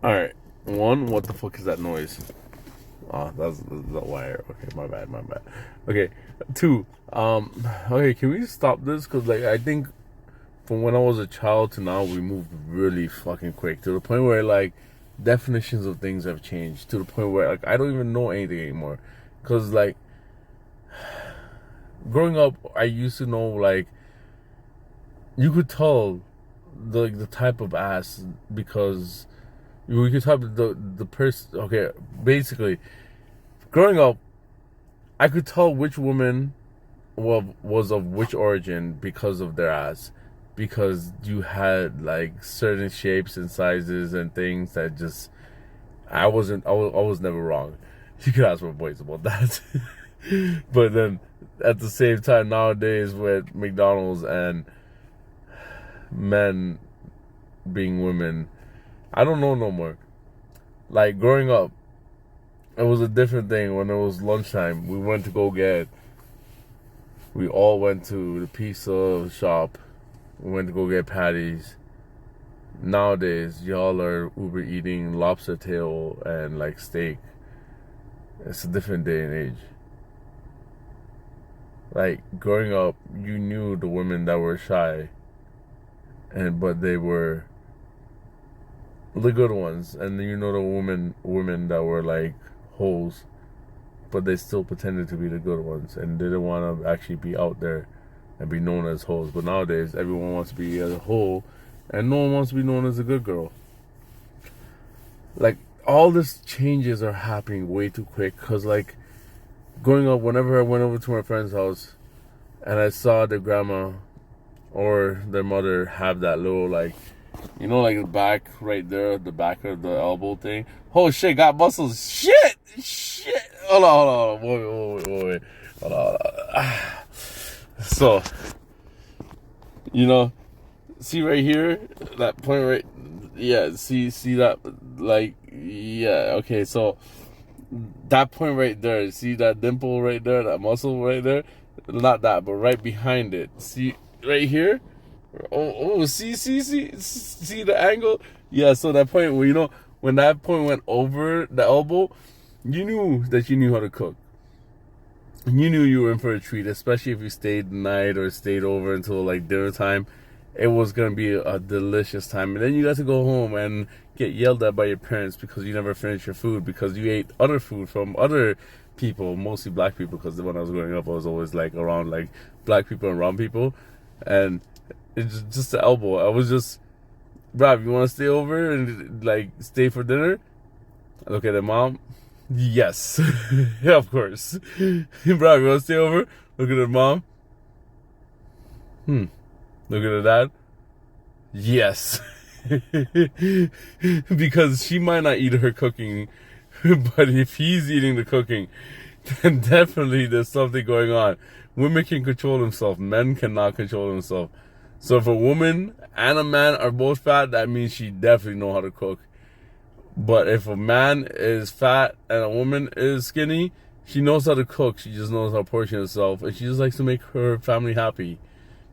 All right. One, what the fuck is that noise? Oh, that's the wire. Okay, my bad, my bad. Okay. Two, okay, can we stop this? Because, like, I think from when I was a child to now, we moved really fucking quick to the point where, like, definitions of things have changed to the point where, like, I don't even know anything anymore. Because, like, growing up, I used to know, like, you could tell the type of ass because we could tell the person. Okay, basically, growing up, I could tell which woman was of which origin because of their ass, because you had like certain shapes and sizes and things that just I was never wrong. You could ask my boys about that. But then at the same time nowadays with McDonald's and men being women, I don't know no more. Like growing up, it was a different thing. When it was lunchtime, we went to go get. We all went to the pizza shop. We went to go get patties. Nowadays, y'all are Uber eating lobster tail and like steak. It's a different day and age. Like growing up, you knew the women that were shy, but they were the good ones, and you know the women that were like hoes, but they still pretended to be the good ones and didn't want to actually be out there and be known as hoes. But nowadays, everyone wants to be a hoe, and no one wants to be known as a good girl. Like all these changes are happening way too quick. Cause like growing up, whenever I went over to my friend's house and I saw their grandma or their mother have that little like, you know, like the back right there, the back of the elbow thing. Oh shit, got muscles. Shit. Hold on. Wait. Hold on. So, you know, see right here, that point right, yeah. See that, like, yeah. Okay, so that point right there. See that dimple right there, that muscle right there. Not that, but right behind it. See right here. See the angle? Yeah, so that point where, you know, when that point went over the elbow, you knew that you knew how to cook. You knew you were in for a treat, especially if you stayed the night or stayed over until like dinner time. It was gonna be a delicious time, and then you got to go home and get yelled at by your parents because you never finished your food because you ate other food from other people, mostly black people. Because when I was growing up, I was always like around like black people and brown people, and it's just the elbow. I was just, bruh, you want to stay over and like stay for dinner? I look at the mom. Yes, yeah, of course. Bruh, you want to stay over? Look at the mom. Look at the dad. Yes. Because she might not eat her cooking, but if he's eating the cooking, then definitely there's something going on. Women can control themselves. Men cannot control themselves. So if a woman and a man are both fat, that means she definitely know how to cook. But if a man is fat and a woman is skinny, she knows how to cook. She just knows how to portion herself, and she just likes to make her family happy.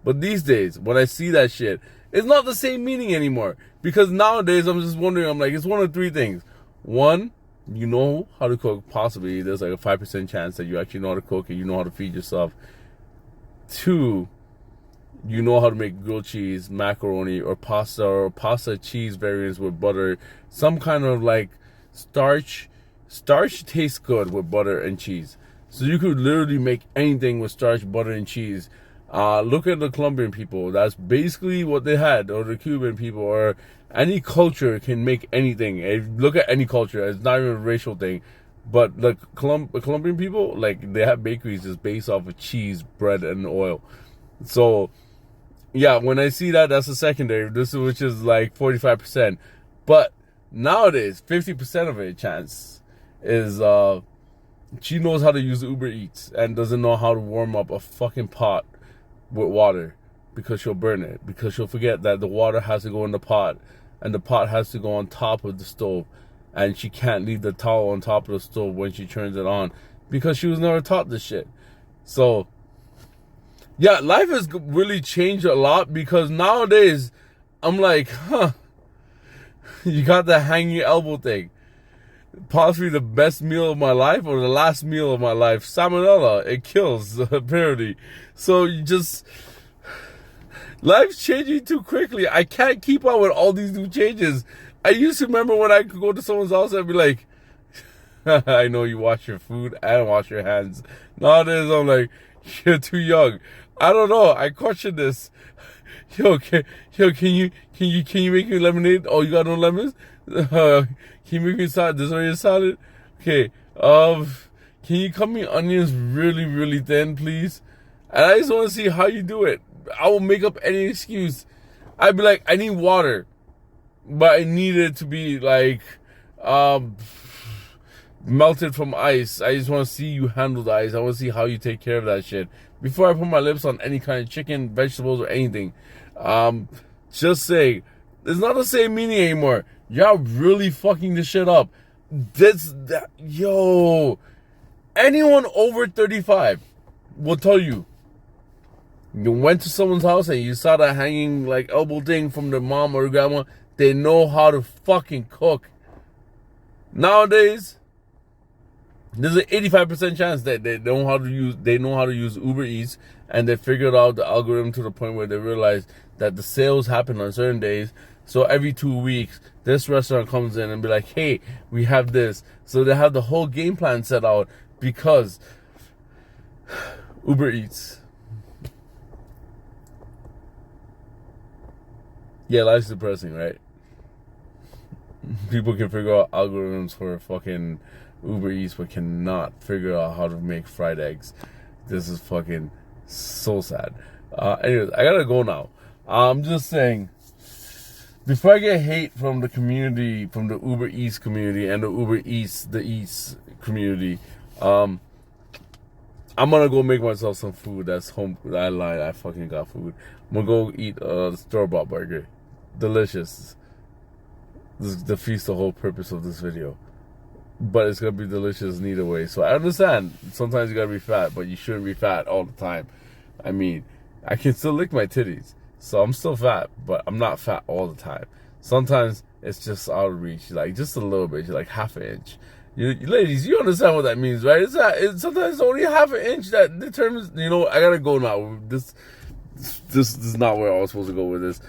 But these days, when I see that shit, it's not the same meaning anymore. Because nowadays, I'm just wondering, I'm like, it's one of three things. One, you know how to cook. Possibly, there's like a 5% chance that you actually know how to cook and you know how to feed yourself. Two, you know how to make grilled cheese, macaroni, or pasta cheese variants with butter. Some kind of like starch. Starch tastes good with butter and cheese. So you could literally make anything with starch, butter, and cheese. Look at the Colombian people. That's basically what they had. Or the Cuban people. Or any culture can make anything. Look at any culture. It's not even a racial thing. But the Colombian people, like, they have bakeries just based off of cheese, bread, and oil. So yeah, when I see that, that's a secondary. Which is like 45%. But nowadays, 50% of it chance is she knows how to use Uber Eats and doesn't know how to warm up a fucking pot with water because she'll burn it. Because she'll forget that the water has to go in the pot and the pot has to go on top of the stove. And she can't leave the towel on top of the stove when she turns it on because she was never taught this shit. So yeah, life has really changed a lot because nowadays I'm like, You got the hanging elbow thing. Possibly the best meal of my life or the last meal of my life. Salmonella, it kills, apparently. So you just... Life's changing too quickly. I can't keep up with all these new changes. I used to remember when I could go to someone's house and be like, I know you wash your food and wash your hands. Nowadays, I'm like, you're too young. I don't know. I question this. Can you make me lemonade? Oh, you got no lemons? Can you make me salad? This is your salad? Okay. Can you cut me onions really, really thin, please? And I just want to see how you do it. I will make up any excuse. I'd be like, I need water, but I need it to be like, melted from ice. I just want to see you handle the ice. I want to see how you take care of that shit before I put my lips on any kind of chicken, vegetables, or anything. Just saying, it's not the same meaning anymore. Y'all really fucking this shit up. Yo, anyone over 35 will tell you. You went to someone's house and you saw that hanging like elbow thing from their mom or grandma. They know how to fucking cook. Nowadays, there's an 85% chance that they know how to use Uber Eats, and they figured out the algorithm to the point where they realize that the sales happen on certain days. So every 2 weeks, this restaurant comes in and be like, hey, we have this. So they have the whole game plan set out because Uber Eats. Yeah, life's depressing, right? People can figure out algorithms for fucking Uber Eats, but cannot figure out how to make fried eggs. This is fucking so sad. Anyways, I gotta go now. I'm just saying, before I get hate from the community, from the Uber Eats community and the Uber Eats, the Eats community, I'm gonna go make myself some food that's home. I lied, I fucking got food. I'm gonna go eat a store-bought burger. Delicious. This defeats the whole purpose of this video. But it's gonna be delicious in either way. So I understand, sometimes you gotta be fat, but you shouldn't be fat all the time. I mean, I can still lick my titties, so I'm still fat, but I'm not fat all the time. Sometimes it's just out of reach, like just a little bit, like half an inch. You ladies, you understand what that means, right? It's sometimes only half an inch that determines. I gotta go now. This is not where I was supposed to go with this.